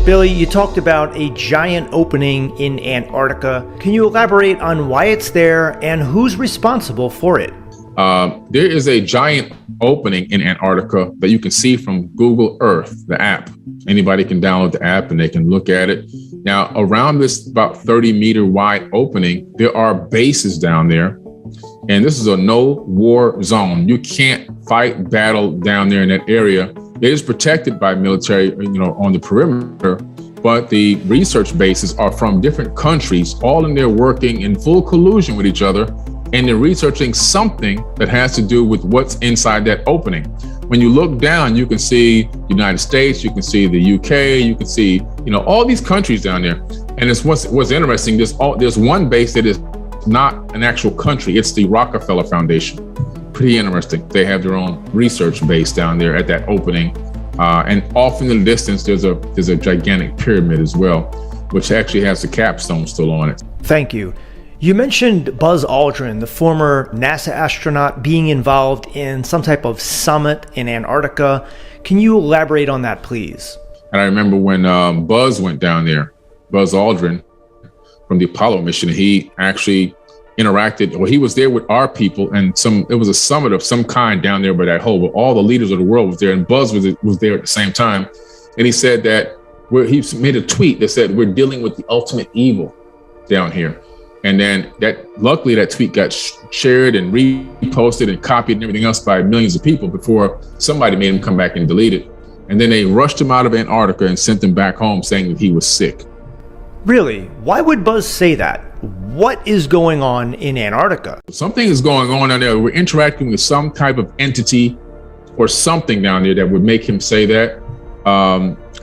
Billy, you talked about a giant opening in Antarctica. Can you elaborate on why it's there and who's responsible for it? There is a giant opening in Antarctica that you can see from Google Earth, the app. Anybody can download the app and they can look at it. Now, around this about 30-meter wide opening, there are bases down there. And this is a no-war zone. You can't fight battle down there in that area. It is protected by military, on the perimeter, but the research bases are from different countries, all in there working in full collusion with each other, and they're researching something that has to do with what's inside that opening. When you look down, you can see United States, you can see the UK, you can see, all these countries down there. And it's what's interesting. There's one base that is not an actual country. It's the Rockefeller Foundation. Pretty interesting. They have their own research base down there at that opening. And off in the distance, there's a gigantic pyramid as well, which actually has the capstone still on it. Thank you. You mentioned Buzz Aldrin, the former NASA astronaut, being involved in some type of summit in Antarctica. Can you elaborate on that, please? And I remember when Buzz went down there, Buzz Aldrin from the Apollo mission, he actually he was there with our people, and it was a summit of some kind down there by that hole, where all the leaders of the world was there, and Buzz was there at the same time. And he said that he made a tweet that said, "We're dealing with the ultimate evil down here." And then luckily that tweet got shared and reposted and copied and everything else by millions of people before somebody made him come back and delete it. And then they rushed him out of Antarctica and sent him back home saying that he was sick. Really? Why would Buzz say that? What is going on in Antarctica? Something is going on down there. We're interacting with some type of entity or something down there that would make him say that.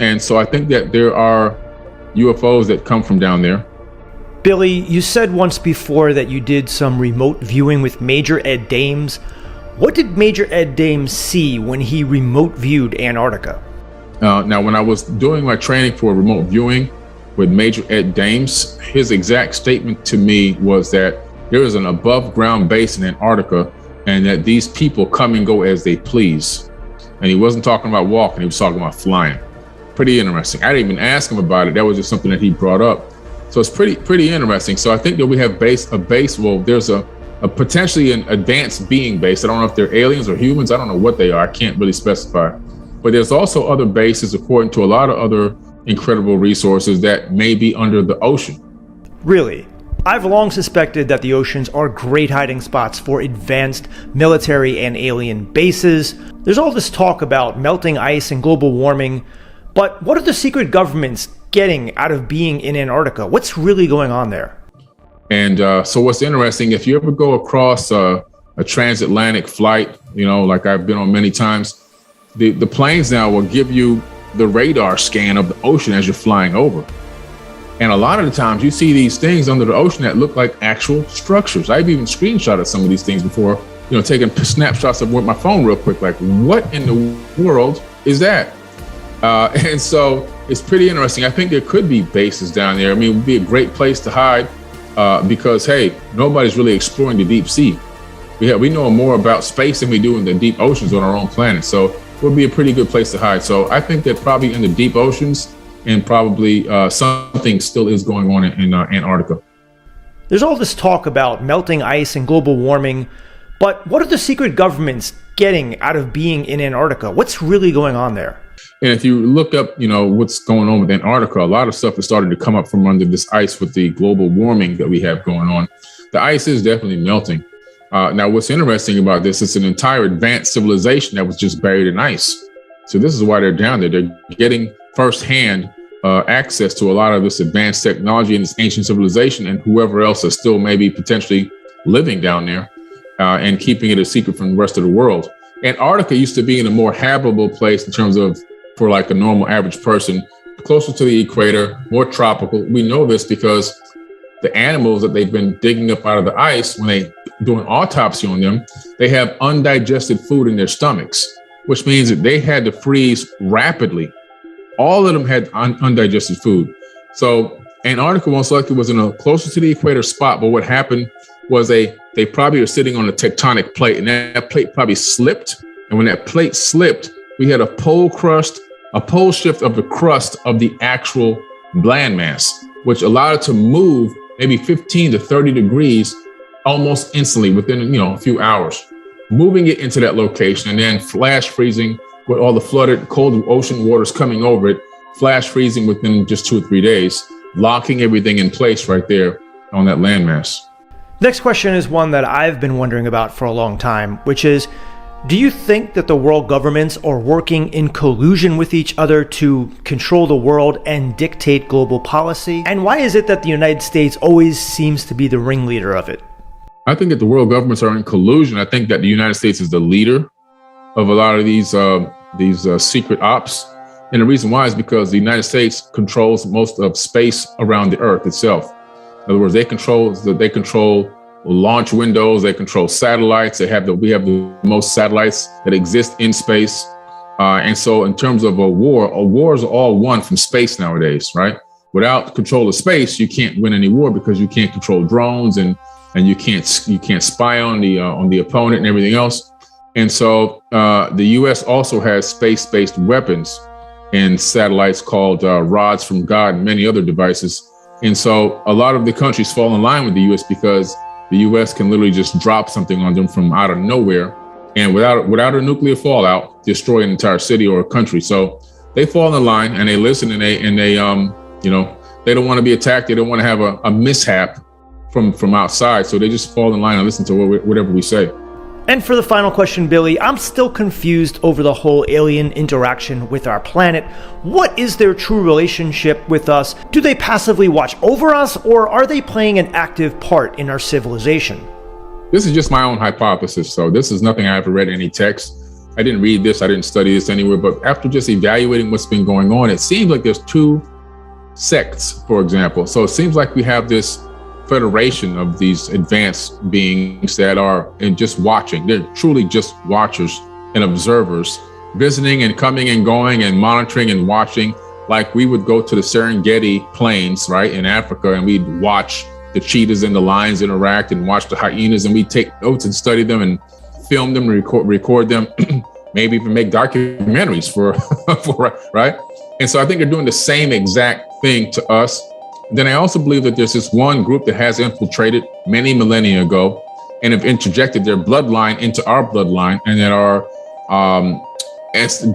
And so I think that there are UFOs that come from down there. Billy, you said once before that you did some remote viewing with Major Ed Dames. What did Major Ed Dames see when he remote viewed Antarctica? Now, when I was doing my training for remote viewing with Major Ed Dames, his exact statement to me was that there is an above ground base in Antarctica and that these people come and go as they please. And he wasn't talking about walking, he was talking about flying. Pretty interesting. I didn't even ask him about it. That was just something that he brought up. So it's pretty interesting. So I think that we have a base. Well, there's a potentially an advanced being base. I don't know if they're aliens or humans. I don't know what they are. I can't really specify. But there's also other bases, according to a lot of other incredible resources, that may be under the ocean. Really? I've long suspected that the oceans are great hiding spots for advanced military and alien bases. There's all this talk about melting ice and global warming, but what are the secret governments getting out of being in Antarctica? What's really going on there? And so what's interesting, if you ever go across a transatlantic flight, like I've been on many times, the planes now will give you the radar scan of the ocean as you're flying over. And a lot of the times you see these things under the ocean that look like actual structures. I've even screenshotted some of these things before, taking snapshots of with my phone real quick, like what in the world is that? And so it's pretty interesting. I think there could be bases down there. I mean, it would be a great place to hide because, hey, nobody's really exploring the deep sea. We know more about space than we do in the deep oceans on our own planet. So it would be a pretty good place to hide. So I think that probably in the deep oceans and probably something still is going on in Antarctica. There's all this talk about melting ice and global warming, but what are the secret governments getting out of being in Antarctica? What's really going on there? And if you look up, what's going on with Antarctica, a lot of stuff is starting to come up from under this ice with the global warming that we have going on. The ice is definitely melting. Now, what's interesting about this, it's an entire advanced civilization that was just buried in ice. So this is why they're down there. They're getting firsthand access to a lot of this advanced technology and this ancient civilization and whoever else is still maybe potentially living down there and keeping it a secret from the rest of the world. Antarctica used to be in a more habitable place in terms of for like a normal average person, closer to the equator, more tropical. We know this because the animals that they've been digging up out of the ice, when they do an autopsy on them, they have undigested food in their stomachs, which means that they had to freeze rapidly. All of them had undigested food. So Antarctica most likely was in a closer to the equator spot, but what happened was they probably are sitting on a tectonic plate, and that plate probably slipped. And when that plate slipped, we had a pole crust a pole shift of the crust of the actual landmass, which allowed it to move maybe 15 to 30 degrees almost instantly within, a few hours, moving it into that location and then flash freezing with all the flooded cold ocean waters coming over it, flash freezing within just 2 or 3 days, locking everything in place right there on that landmass. Next question is one that I've been wondering about for a long time, which is, do you think that the world governments are working in collusion with each other to control the world and dictate global policy? And why is it that the United States always seems to be the ringleader of it? I think that the world governments are in collusion. I think that the United States is the leader of a lot of these secret ops. And the reason why is because the United States controls most of space around the Earth itself. In other words, they control launch windows, they control satellites. We have the most satellites that exist in space. And so in terms of wars are all won from space nowadays, right? Without control of space, you can't win any war because you can't control drones and you can't spy on the opponent and everything else. And so the U.S. also has space-based weapons and satellites called rods from God and many other devices. And so a lot of the countries fall in line with the U.S. because the U.S. can literally just drop something on them from out of nowhere and without a nuclear fallout, destroy an entire city or a country. So they fall in line and they listen and they don't want to be attacked. They don't want to have a mishap from outside. So they just fall in line and listen to whatever we say. And for the final question, Billy, I'm still confused over the whole alien interaction with our planet. What is their true relationship with us? Do they passively watch over us, or are they playing an active part in our civilization? This is just my own hypothesis. So this is nothing I ever read in any text. I didn't read this. I didn't study this anywhere. But after just evaluating what's been going on, it seems like there's two sects, for example. So it seems like we have this federation of these advanced beings that are just watching. They're truly just watchers and observers, visiting and coming and going and monitoring and watching, like we would go to the Serengeti plains, right, in Africa, and we'd watch the cheetahs and the lions interact and watch the hyenas, and we'd take notes and study them and film them, record them, maybe even make documentaries for right? And so I think they're doing the same exact thing to us. Then I also believe that there's this one group that has infiltrated many millennia ago and have interjected their bloodline into our bloodline, and that are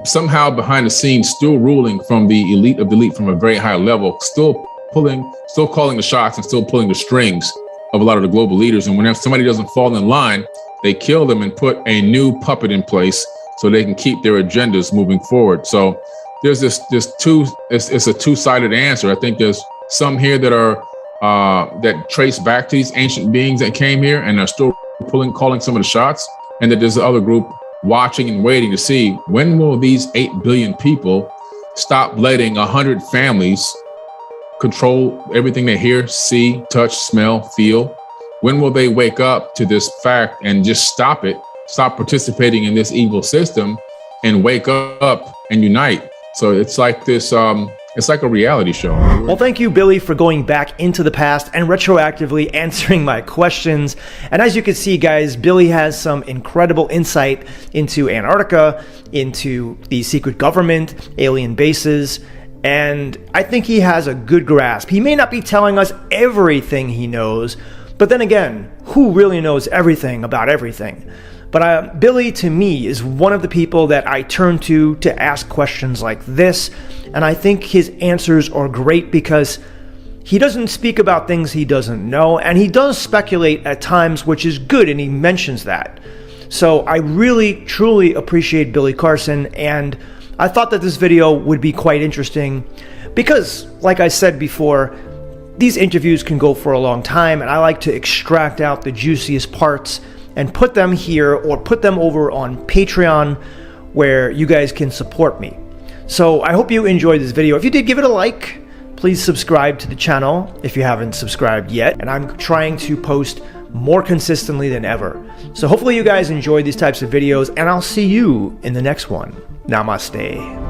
somehow behind the scenes still ruling from the elite of the elite from a very high level, still calling the shots and still pulling the strings of a lot of the global leaders. And whenever somebody doesn't fall in line, they kill them and put a new puppet in place so they can keep their agendas moving forward. So there's it's a two-sided answer. I think there's some here that are that trace back to these ancient beings that came here and are still calling some of the shots, and that there's the other group watching and waiting to see when will these 8 billion people stop letting 100 families control everything they hear, see, touch, smell, feel. When will they wake up to this fact and just stop participating in this evil system and wake up and unite? So it's like this it's like a reality show. Well, thank you, Billy, for going back into the past and retroactively answering my questions. And as you can see, guys, Billy has some incredible insight into Antarctica, into the secret government, alien bases, and I think he has a good grasp. He may not be telling us everything he knows, but then again, who really knows everything about everything? But Billy, to me, is one of the people that I turn to ask questions like this, and I think his answers are great because he doesn't speak about things he doesn't know, and he does speculate at times, which is good, and he mentions that. So I really, truly appreciate Billy Carson, and I thought that this video would be quite interesting because, like I said before, these interviews can go for a long time, and I like to extract out the juiciest parts and put them here or put them over on Patreon where you guys can support me. So I hope you enjoyed this video. If you did, give it a like. Please subscribe to the channel if you haven't subscribed yet. And I'm trying to post more consistently than ever. So hopefully you guys enjoy these types of videos, and I'll see you in the next one. Namaste.